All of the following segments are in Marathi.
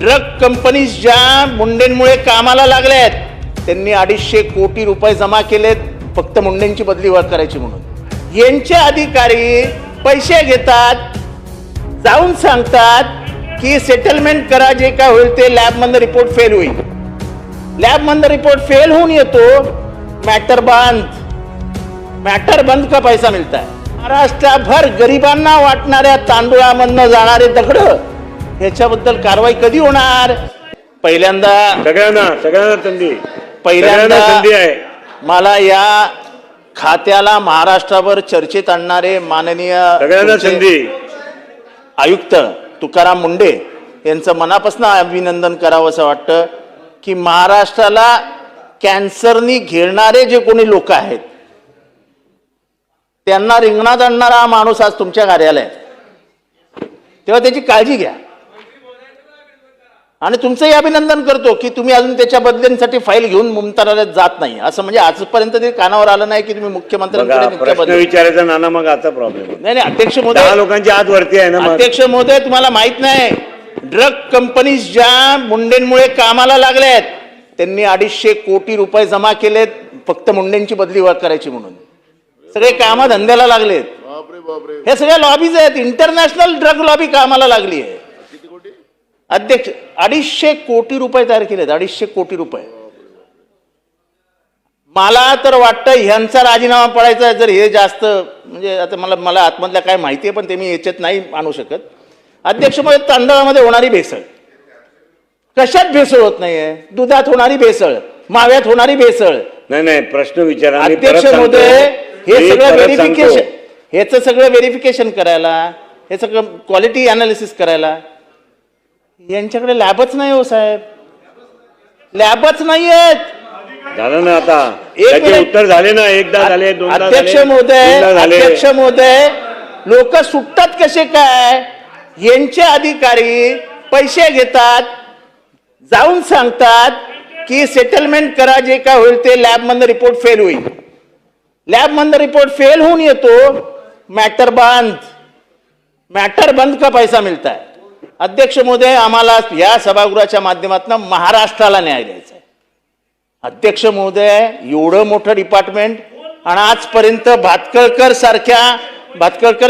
ड्रग कंपनीज ज्या मुंडेंमुळे कामाला लागल्यात त्यांनी 250 कोटी रुपये जमा केलेत फक्त मुंडेंची बदली करायची म्हणून। यांचे अधिकारी पैसे घेतात, जाऊन सांगतात की सेटलमेंट करा, जे काय होईल ते लॅबमधनं रिपोर्ट फेल होईल। लॅबमधनं रिपोर्ट फेल होऊन येतो, मॅटर बंद का पैसा मिळता है। महाराष्ट्रभर गरिबांना वाटणाऱ्या तांदूळामधनं जाणारे दगड, ह्याच्याबद्दल कारवाई कधी होणार? पहिल्यांदा सगळ्यांना संधी आहे। मला या खात्याला महाराष्ट्राभर चर्चेत आणणारे माननीय आयुक्त तुकाराम मुंडे यांचं मनापासून अभिनंदन करावं असं वाटतं की महाराष्ट्राला कॅन्सरनी घेणारे जे कोणी लोक आहेत त्यांना रिंगणात आणणारा हा माणूस आज तुमच्या कार्यालयात, तेव्हा त्याची काळजी घ्या। आणि तुमचंही अभिनंदन करतो की तुम्ही अजून त्याच्या बदल्यांसाठी फाईल घेऊन मुंबईला जात नाही, असं म्हणजे आजपर्यंत ते कानावर आलं नाही की तुम्ही मुख्यमंत्र्यांकडे विचारायचा नाना, मग आता प्रॉब्लेम नाही। अध्यक्ष महोदय, लोकांची आत वरती आहे ना। अध्यक्ष महोदय, तुम्हाला माहित नाही, ड्रग कंपनीज ज्या मुंडेंमुळे कामाला लागल्यात त्यांनी 250 कोटी रुपये जमा केलेत फक्त मुंडेंची बदली करायची म्हणून। सगळे कामं धंद्याला लागलेत। हे सगळ्या लॉबीज आहेत, इंटरनॅशनल ड्रग लॉबी कामाला लागली आहे। अध्यक्ष 250 कोटी रुपये तयार केलेत, 250 कोटी रुपये। मला तर वाटतं ह्यांचा राजीनामा पडायचा आहे जर हे जास्त, म्हणजे आता मला आतमधल्या काय माहिती आहे पण ते मी याच्यात नाही आणू शकत। अध्यक्ष महोदय, तांदळामध्ये होणारी भेसळ कशात भेसळ होत नाहीये? दुधात होणारी भेसळ, माव्यात होणारी भेसळ नाही, प्रश्न विचारा अध्यक्ष महोदय। हे सगळं व्हेरिफिकेशन, ह्याचं सगळं व्हेरिफिकेशन करायला, हे सगळं क्वालिटी अनालिसिस करायला यांच्याकडे लॅबच नाही हो साहेब, लॅबच नाही आहेत। झालं ना आता, उत्तर झाले ना, एकदा झाले, दोनदा झाले। अध्यक्ष महोदय, लोक सुटतात कसे काय? यांचे अधिकारी पैसे घेतात, जाऊन सांगतात की सेटलमेंट करा, जे काय होईल ते लॅबमधनं रिपोर्ट फेल होईल। लॅबमधनं रिपोर्ट फेल होऊन येतो, मॅटर बंद का पैसा मिळता है। अध्यक्ष महोदय, आम्हाला या सभागृहाच्या माध्यमातून महाराष्ट्राला न्याय द्यायचा आहे। अध्यक्ष महोदय, एवढं मोठं डिपार्टमेंट आणि आजपर्यंत भातकळकर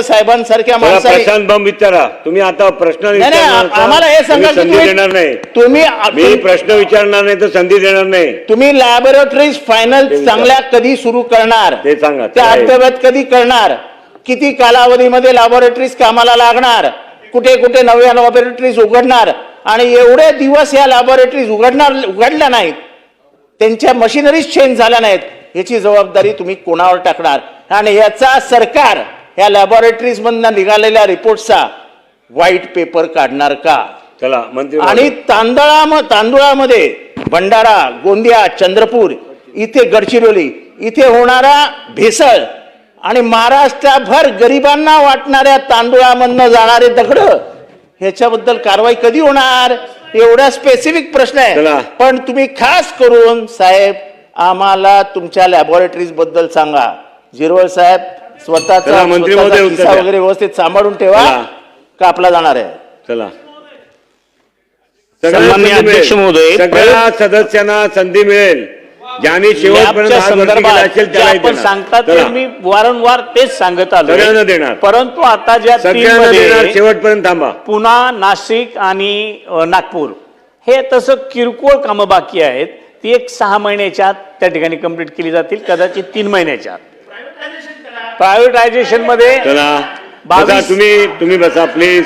साहेबांसारख्या माणसाने प्रशांत बंब विचारा तुम्ही। आता प्रश्न आम्हाला हे सांगा, संधी देणार नाही तुम्ही, प्रश्न विचारणार नाही तर संधी देणार नाही। तुम्ही लॅबोरेटरीज फायनल चांगल्या कधी सुरू करणार ते सांगा, त्या अंतर्गत कधी करणार, किती कालावधीमध्ये लॅबोरेटरीज कामाला लागणार, कुठे कुठे नव्या लॅबोरेटरीज उघडणार, आणि एवढे दिवस या लॅबोरेटरीज उघडल्या नाहीत, त्यांच्या मशिनरीज चेंज झाल्या नाहीत, याची जबाबदारी तुम्ही कोणावर टाकणार? आणि याचा सरकार या लॅबोरेटरीज मधून निघालेल्या रिपोर्टचा व्हाईट पेपर काढणार का? चला मंत्री। आणि तांदूळामध्ये भंडारा, गोंदिया, चंद्रपूर, इथे गडचिरोली, इथे होणारा भेसळ आणि महाराष्ट्रभर गरिबांना वाटणाऱ्या तांदूळामधनं जाणारे दगड, ह्याच्याबद्दल कारवाई कधी होणार? एवढा स्पेसिफिक प्रश्न आहे। पण तुम्ही खास करून साहेब आम्हाला तुमच्या लॅबोरेटरीज बद्दल सांगा। झिरवळ साहेब, स्वतःचा खिस्सा वगैरे व्यवस्थित सांभाळून ठेवा, कापला जाणार आहे। चला, सन्माननीय अध्यक्ष महोदय, सगळ्या सदस्यांना संधी मिळेल, ज्यांनी शेवटपर्यंत आपण सांगतात ते मी वारंवार तेच सांगत आलो, सगळ्यांना देणार। परंतु आता ज्या शेवटपर्यंत थांबा, पुणा, नाशिक आणि नागपूर हे तसं किरकोळ कामं बाकी आहेत, ती एक 6 महिन्याच्या आत त्या ठिकाणी कंप्लीट केली जातील, कदाचित 3 महिन्याच्या आत। प्रायव्हेटायझेशन मध्ये तुम्ही बसा प्लीज।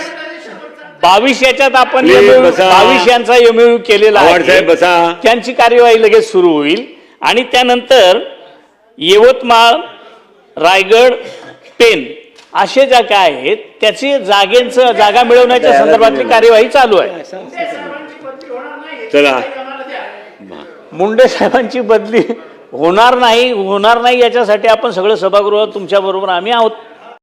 22 याच्यात आपण 22 यांचा एमओयू केलेला आहे, त्यांची कार्यवाही लगेच सुरू होईल। आणि त्यानंतर यवतमाळ, रायगड, पेन असे ज्या काय आहेत त्याची जागा मिळवण्याच्या संदर्भातली कार्यवाही चालू आहे। चला, मुंडे साहेबांची बदली होणार नाही याच्यासाठी आपण सगळं सभागृह तुमच्या बरोबर आम्ही आहोत।